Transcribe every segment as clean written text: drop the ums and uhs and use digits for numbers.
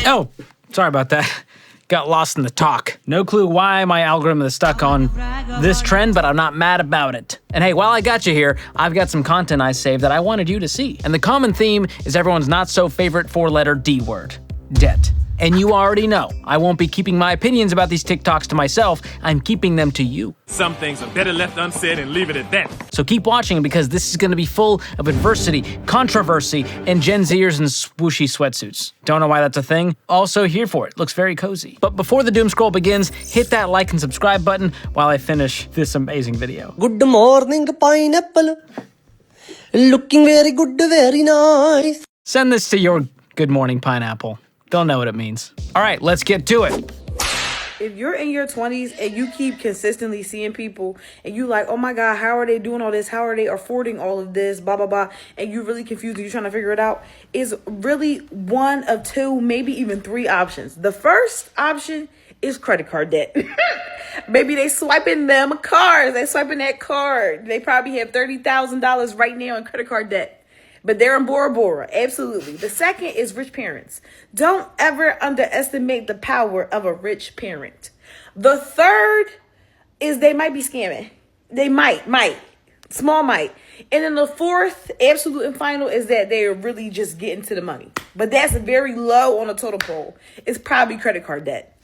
Oh, sorry about that. Got lost in the talk. No clue why my algorithm is stuck on this trend, but I'm not mad about it. And hey, while I got you here, I've got some content I saved that I wanted you to see. And the common theme is everyone's not so favorite four-letter D word, debt. And you already know, I won't be keeping my opinions about these TikToks to myself, I'm keeping them to you. Some things are better left unsaid and leave it at that. So keep watching because this is gonna be full of adversity, controversy, and Gen Zers in swooshy sweatsuits. Don't know why that's a thing. Also here for it, looks very cozy. But before the doom scroll begins, hit that like and subscribe button while I finish this amazing video. Good morning, pineapple. Looking very good, very nice. Send this to your good morning pineapple. They'll know what it means. All right, let's get to it. If you're in your 20s and you keep consistently seeing people and you like, oh my God, how are they doing all this? How are they affording all of this? Blah, blah, blah. And you're really confused and you're trying to figure it out. Is really one of two, maybe even three options. The first option is credit card debt. Maybe they swiping them cards. They swiping that card. They probably have $30,000 right now in credit card debt. But they're in Bora Bora, absolutely. The second is rich parents. Don't ever underestimate the power of a rich parent. The third is they might be scamming. They might, small might. And then the fourth, absolute and final, is that they're really just getting to the money. But that's very low on the total poll. It's probably credit card debt.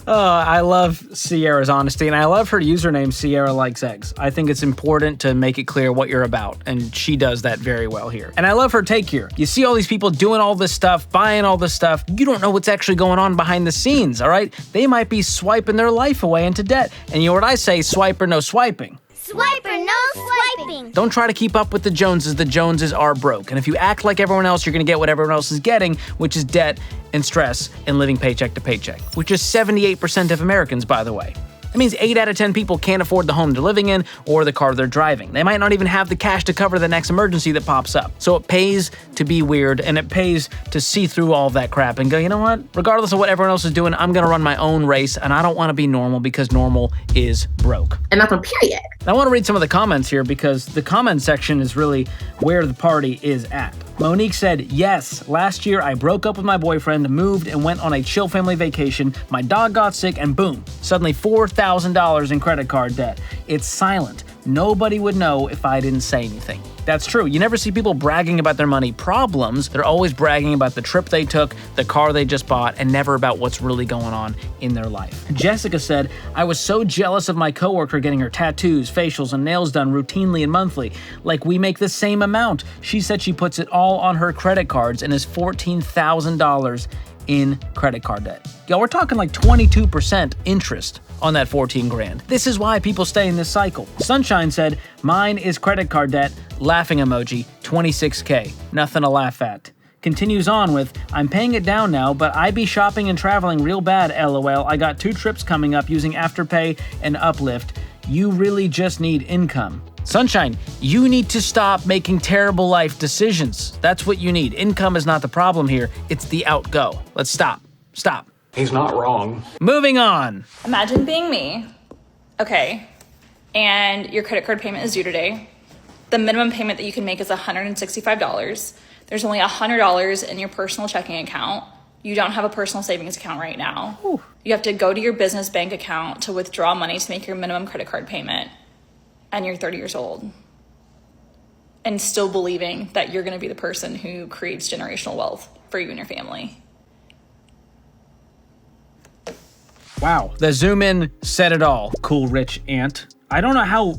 I love Sierra's honesty, and I love her username, Sierra Likes Eggs. I think it's important to make it clear what you're about, and she does that very well here. And I love her take here. You see all these people doing all this stuff, buying all this stuff. You don't know what's actually going on behind the scenes, all right? They might be swiping their life away into debt. And you know what I say, swipe or no swiping. Swipe or no swiping. Don't try to keep up with the Joneses. The Joneses are broke. And if you act like everyone else, you're going to get what everyone else is getting, which is debt and stress and living paycheck to paycheck, which is 78% of Americans, by the way. That means 8 out of 10 people can't afford the home they're living in or the car they're driving. They might not even have the cash to cover the next emergency that pops up. So it pays to be weird, and it pays to see through all of that crap and go, you know what? Regardless of what everyone else is doing, I'm gonna run my own race, and I don't wanna be normal because normal is broke. And that's a period. I wanna read some of the comments here because the comment section is really where the party is at. Monique said, yes, last year I broke up with my boyfriend, moved and went on a chill family vacation. My dog got sick and boom, suddenly $4,000 in credit card debt. It's silent. Nobody would know if I didn't say anything. That's true. You never see people bragging about their money problems. They're always bragging about the trip they took, the car they just bought, and never about what's really going on in their life. Jessica said, I was so jealous of my coworker getting her tattoos, facials, and nails done routinely and monthly. Like we make the same amount. She said she puts it all on her credit cards and is $14,000 in credit card debt. Yo, we're talking like 22% interest on that 14 grand. This is why people stay in this cycle. Sunshine said, mine is credit card debt, laughing emoji, 26K. Nothing to laugh at. Continues on with, I'm paying it down now, but I be shopping and traveling real bad, LOL. I got 2 trips coming up using Afterpay and Uplift. You really just need income. Sunshine, you need to stop making terrible life decisions. That's what you need. Income is not the problem here. It's the outgo. Let's stop. Stop. He's not wrong. Moving on. Imagine being me. Okay. And your credit card payment is due today. The minimum payment that you can make is $165. There's only $100 in your personal checking account. You don't have a personal savings account right now. Ooh. You have to go to your business bank account to withdraw money to make your minimum credit card payment. And you're 30 years old. And still believing that you're going to be the person who creates generational wealth for you and your family. Wow, the zoom in said it all. Cool rich aunt. I don't know how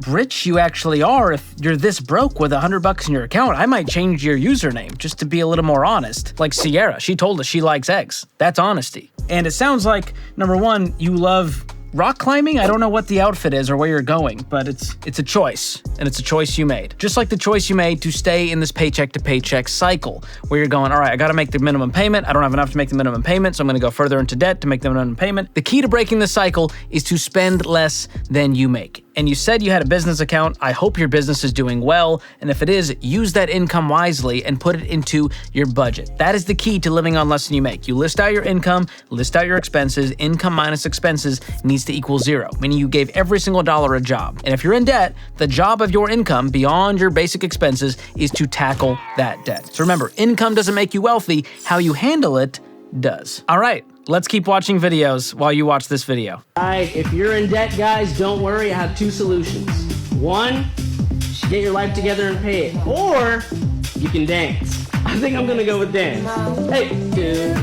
rich you actually are if you're this broke with $100 in your account. I might change your username just to be a little more honest. Like Sierra, she told us she likes eggs. That's honesty. And it sounds like, number one, you love rock climbing. I don't know what the outfit is or where you're going, but it's a choice, and it's a choice you made. Just like the choice you made to stay in this paycheck to paycheck cycle where you're going, all right, I got to make the minimum payment. I don't have enough to make the minimum payment, so I'm going to go further into debt to make the minimum payment. The key to breaking the cycle is to spend less than you make. And you said you had a business account. I hope your business is doing well. And if it is, use that income wisely and put it into your budget. That is the key to living on less than you make. You list out your income, list out your expenses. Income minus expenses needs needs to equal zero, meaning you gave every single dollar a job. And if you're in debt, the job of your income beyond your basic expenses is to tackle that debt. So remember, income doesn't make you wealthy, how you handle it does. All right, let's keep watching videos while you watch this video. All right, if you're in debt, guys, don't worry. I have two solutions. One, get your life together and pay it. Or you can dance. I think I'm gonna go with dance. Hey, do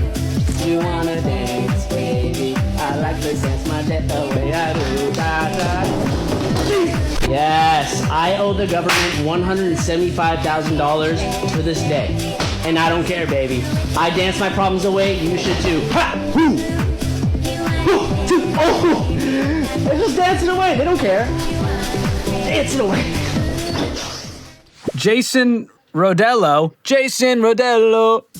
you wanna dance, baby? I like to dance my debt the way I do. Yes, I owe the government $175,000 to this day. And I don't care, baby. I dance my problems away, you should too. Ha! Woo! Oh! They're just dancing away, they don't care. Dancing away. Jason Rodello.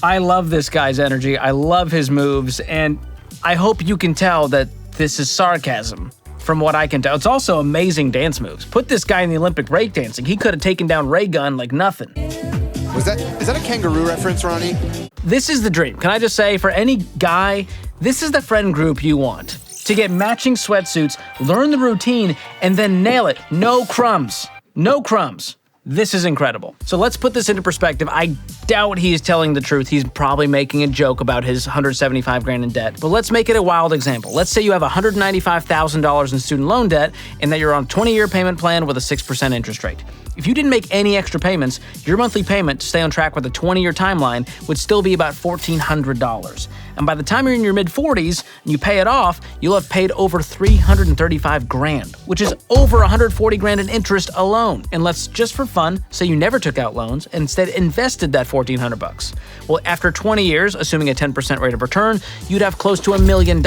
I love this guy's energy. I love his moves, and I hope you can tell that this is sarcasm. From what I can tell, it's also amazing dance moves. Put this guy in the Olympic breakdancing. He could have taken down Ray Gun like nothing. Is that a kangaroo reference, Ronnie? This is the dream. Can I just say, for any guy, this is the friend group you want. To get matching sweatsuits, learn the routine, and then nail it. No crumbs. No crumbs. This is incredible. So let's put this into perspective. I doubt he is telling the truth. He's probably making a joke about his $175,000 in debt. But let's make it a wild example. Let's say you have $195,000 in student loan debt and that you're on a 20-year payment plan with a 6% interest rate. If you didn't make any extra payments, your monthly payment to stay on track with a 20-year timeline would still be about $1,400. And by the time you're in your mid-40s and you pay it off, you'll have paid over $335,000, which is over $140,000 in interest alone. And let's just for fun say you never took out loans and instead invested that $1,400. Well, after 20 years, assuming a 10% rate of return, you'd have close to $1 million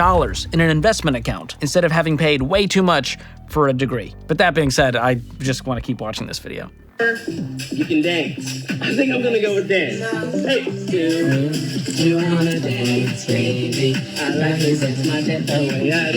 in an investment account instead of having paid way too much for a degree. But that being said, I just want to keep watching this video. You can dance. I think I'm gonna go with dance. Hey, do you wanna dance, baby? I like to dance my debt the way I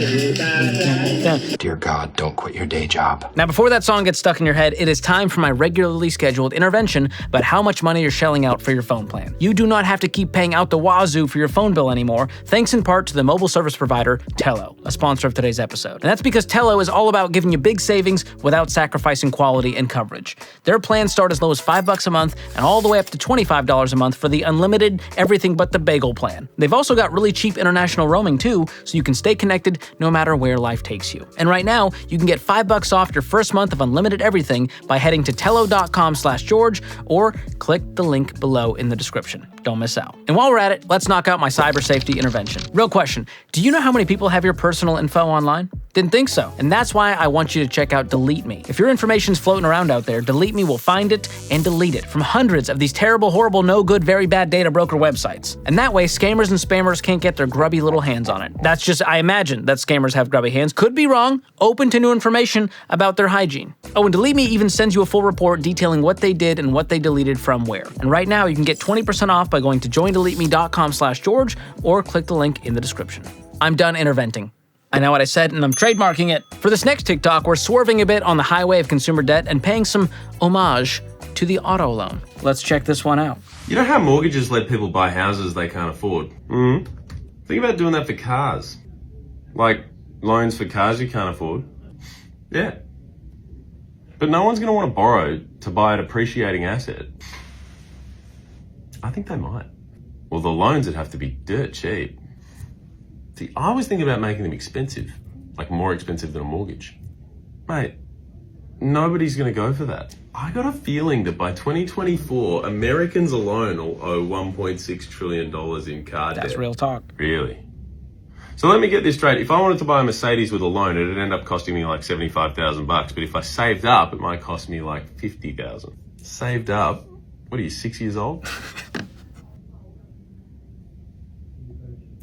do. Dear God, don't quit your day job. Now, before that song gets stuck in your head, it is time for my regularly scheduled intervention about how much money you're shelling out for your phone plan. You do not have to keep paying out the wazoo for your phone bill anymore, thanks in part to the mobile service provider Tello, a sponsor of today's episode. And that's because Tello is all about giving you big savings without sacrificing quality and coverage. Their plans start as low as $5 a month and all the way up to $25 a month for the unlimited everything but the bagel plan. They've also got really cheap international roaming too, so you can stay connected no matter where life takes you. And right now, you can get $5 off your first month of unlimited everything by heading to tello.com/George or click the link below in the description. Don't miss out. And while we're at it, let's knock out my cyber safety intervention. Real question, do you know how many people have your personal info online? Didn't think so. And that's why I want you to check out Delete Me. If your information's floating around out there, Delete Me will find it and delete it from hundreds of these terrible, horrible, no good, very bad data broker websites. And that way, scammers and spammers can't get their grubby little hands on it. That's just, I imagine that scammers have grubby hands. Could be wrong. Open to new information about their hygiene. Oh, and Delete Me even sends you a full report detailing what they did and what they deleted from where. And right now, you can get 20% off by going to joindeleteme.com/George or click the link in the description. I'm done interventing. I know what I said, and I'm trademarking it. For this next TikTok, we're swerving a bit on the highway of consumer debt and paying some homage to the auto loan. Let's check this one out. You know how mortgages let people buy houses they can't afford? Think about doing that for cars. Like loans for cars you can't afford. Yeah. But no one's going to want to borrow to buy a depreciating asset. I think they might. Well, the loans would have to be dirt cheap. See, I was thinking about making them expensive, like more expensive than a mortgage. Mate, nobody's going to go for that. I got a feeling that by 2024, Americans alone will owe $1.6 trillion in car debt. That's real talk. Really? So let me get this straight. If I wanted to buy a Mercedes with a loan, it'd end up costing me like $75,000. But if I saved up, it might cost me like $50,000. Saved up? What are you, 6 years old?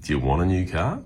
Do you want a new car?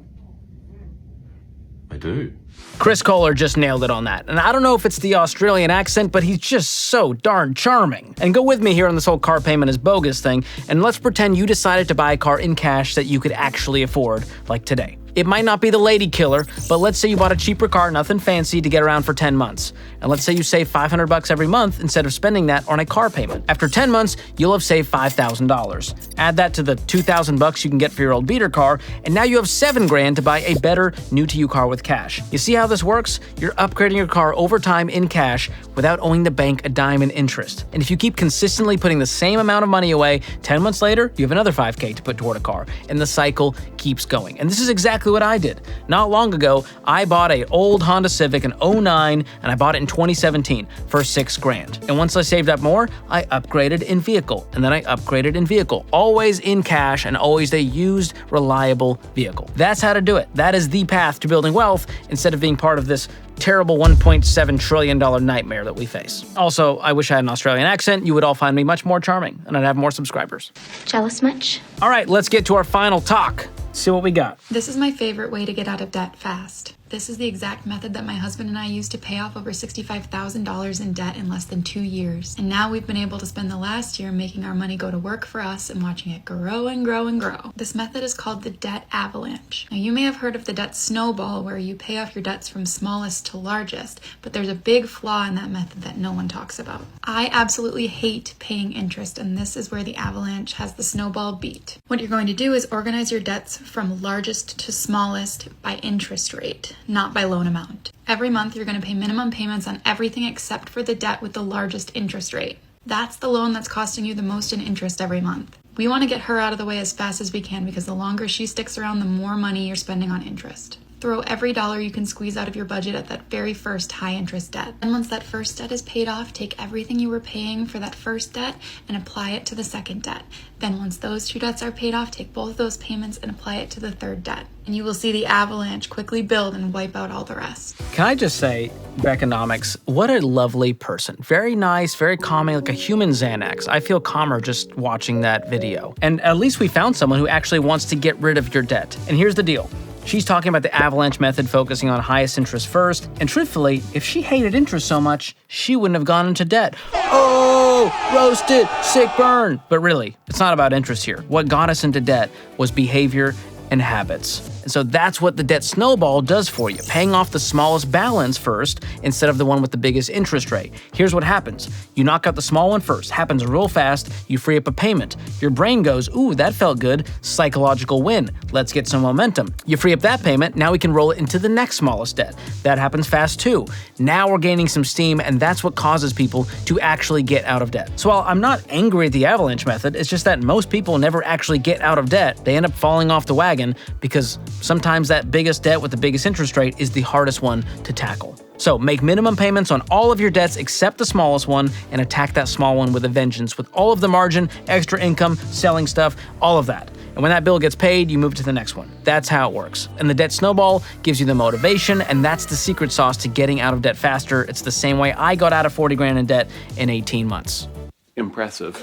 I do. Chris Kohler just nailed it on that. And I don't know if it's the Australian accent, but he's just so darn charming. And go with me here on this whole car payment is bogus thing, and let's pretend you decided to buy a car in cash that you could actually afford, like today. It might not be the lady killer, but let's say you bought a cheaper car, nothing fancy, to get around for 10 months. And let's say you save $500 every month instead of spending that on a car payment. After 10 months, you'll have saved $5,000. Add that to the $2,000 you can get for your old beater car, and now you have $7,000 to buy a better new-to-you car with cash. You see how this works? You're upgrading your car over time in cash without owing the bank a dime in interest. And if you keep consistently putting the same amount of money away, 10 months later, you have another $5,000 to put toward a car, and the cycle keeps going. And this is exactly what I did. Not long ago, I bought an old Honda Civic in 2009, and I bought it in 2017 for $6,000. And once I saved up more, I upgraded in vehicle, and then I upgraded in vehicle, always in cash and always a used, reliable vehicle. That's how to do it. That is the path to building wealth instead of being part of this terrible $1.7 trillion nightmare that we face. Also, I wish I had an Australian accent. You would all find me much more charming, and I'd have more subscribers. Jealous much? All right, let's get to our final talk. See what we got. This is my favorite way to get out of debt fast. This is the exact method that my husband and I used to pay off over $65,000 in debt in less than 2 years. And now we've been able to spend the last year making our money go to work for us and watching it grow and grow and grow. This method is called the debt avalanche. Now you may have heard of the debt snowball, where you pay off your debts from smallest to largest, but there's a big flaw in that method that no one talks about. I absolutely hate paying interest, and this is where the avalanche has the snowball beat. What you're going to do is organize your debts from largest to smallest by interest rate, not by loan amount. Every month, you're going to pay minimum payments on everything except for the debt with the largest interest rate. That's the loan that's costing you the most in interest every month. We want to get her out of the way as fast as we can, because the longer she sticks around, the more money you're spending on interest. Throw every dollar you can squeeze out of your budget at that very first high interest debt. And once that first debt is paid off, take everything you were paying for that first debt and apply it to the second debt. Then once those two debts are paid off, take both those payments and apply it to the third debt. And you will see the avalanche quickly build and wipe out all the rest. Can I just say, Beckonomics, what a lovely person. Very nice, very calming, like a human Xanax. I feel calmer just watching that video. And at least we found someone who actually wants to get rid of your debt. And here's the deal. She's talking about the avalanche method, focusing on highest interest first. And truthfully, if she hated interest so much, she wouldn't have gone into debt. Oh, roasted, sick burn. But really, it's not about interest here. What got us into debt was behavior and habits. And so that's what the debt snowball does for you, paying off the smallest balance first instead of the one with the biggest interest rate. Here's what happens. You knock out the small one first, happens real fast, you free up a payment. Your brain goes, ooh, that felt good, psychological win, let's get some momentum. You free up that payment, now we can roll it into the next smallest debt. That happens fast too. Now we're gaining some steam, and that's what causes people to actually get out of debt. So while I'm not angry at the avalanche method, it's just that most people never actually get out of debt. They end up falling off the wagon because sometimes that biggest debt with the biggest interest rate is the hardest one to tackle. So make minimum payments on all of your debts except the smallest one, and attack that small one with a vengeance, with all of the margin, extra income, selling stuff, all of that. And when that bill gets paid, you move to the next one. That's how it works. And the debt snowball gives you the motivation, and that's the secret sauce to getting out of debt faster. It's the same way I got out of 40 grand in debt in 18 months. Impressive.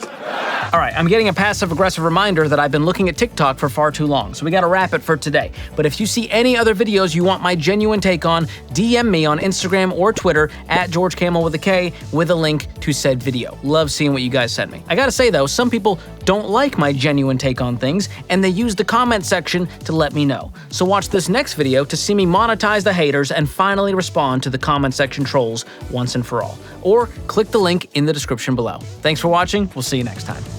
All right, I'm getting a passive-aggressive reminder that I've been looking at TikTok for far too long, so we gotta wrap it for today. But if you see any other videos you want my genuine take on, DM me on Instagram or Twitter at George Kamel with a K with a link to said video. Love seeing what you guys send me. I gotta say though, some people don't like my genuine take on things, and they use the comment section to let me know. So watch this next video to see me monetize the haters and finally respond to the comment section trolls once and for all. Or click the link in the description below. Thanks for watching, we'll see you next time.